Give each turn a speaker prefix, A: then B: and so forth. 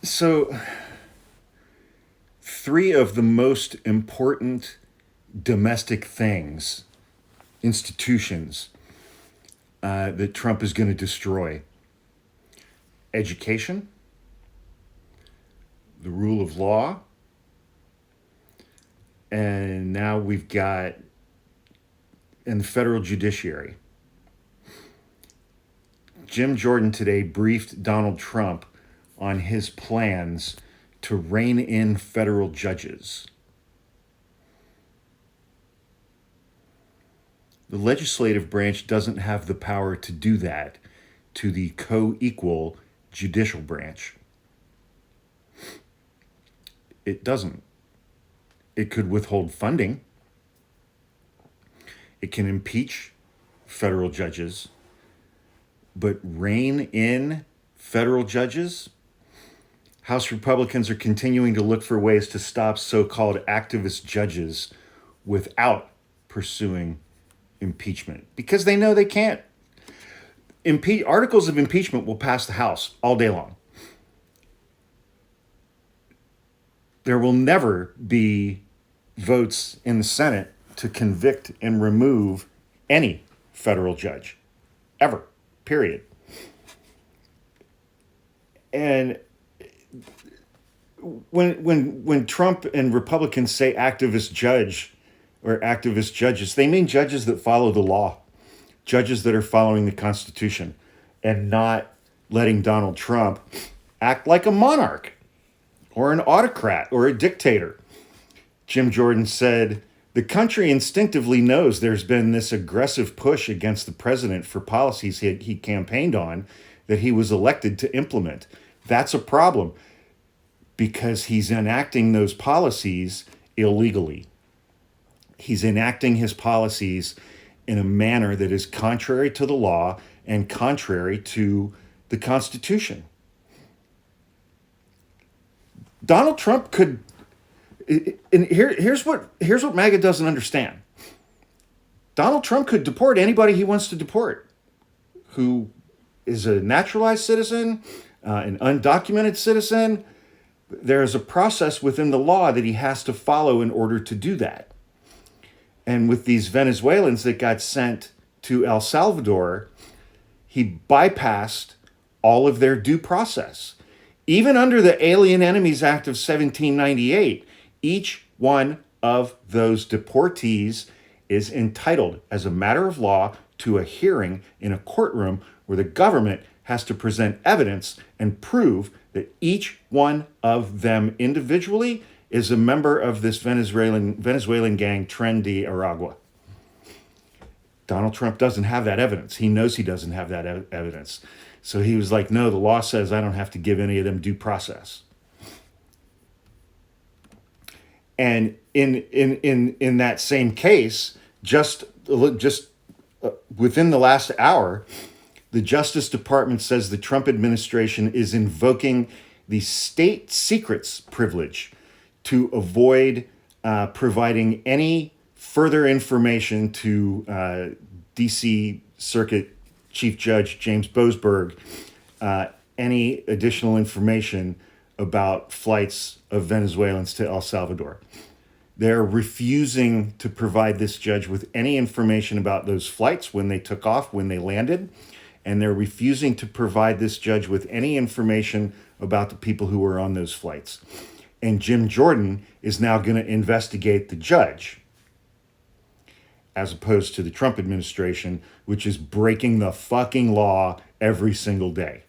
A: So, three of the most important domestic things, institutions, that Trump is going to destroy: education, the rule of law, and now we've got in the federal judiciary. Jim Jordan today briefed Donald Trump on his plans to rein in federal judges. The legislative branch doesn't have the power to do that to the co-equal judicial branch. It doesn't. It could withhold funding. It can impeach federal judges, but rein in federal judges? House Republicans are continuing to look for ways to stop so-called activist judges without pursuing impeachment because they know they can't. Articles of impeachment will pass the House all day long. There will never be votes in the Senate to convict and remove any federal judge, ever, period. And when Trump and Republicans say activist judge or activist judges, they mean judges that follow the law, judges that are following the Constitution and not letting Donald Trump act like a monarch or an autocrat or a dictator. Jim Jordan said, "The country instinctively knows there's been this aggressive push against the president for policies he campaigned on that he was elected to implement. That's a problem because he's enacting those policies illegally. He's enacting his policies in a manner that is contrary to the law and contrary to the Constitution." Donald Trump could, and here's what MAGA doesn't understand. Donald Trump could deport anybody he wants to deport, who is a naturalized citizen, an undocumented citizen. There is a process within the law that he has to follow in order to do that. And with these Venezuelans that got sent to El Salvador, he bypassed all of their due process. Even under the Alien Enemies Act of 1798, each one of those deportees is entitled, as a matter of law, to a hearing in a courtroom where the government has to present evidence and prove that each one of them individually is a member of this Venezuelan gang, Tren de Aragua. Donald Trump doesn't have that evidence. He knows he doesn't have that evidence. So he was like, no, the law says I don't have to give any of them due process. And in that same case, just within the last hour, the Justice Department says the Trump administration is invoking the state secrets privilege to avoid providing any further information to D.C. Circuit Chief Judge James Boasberg, any additional information about flights of Venezuelans to El Salvador. They're refusing to provide this judge with any information about those flights, when they took off, when they landed, and they're refusing to provide this judge with any information about the people who were on those flights. And Jim Jordan is now going to investigate the judge, as opposed to the Trump administration, which is breaking the fucking law every single day.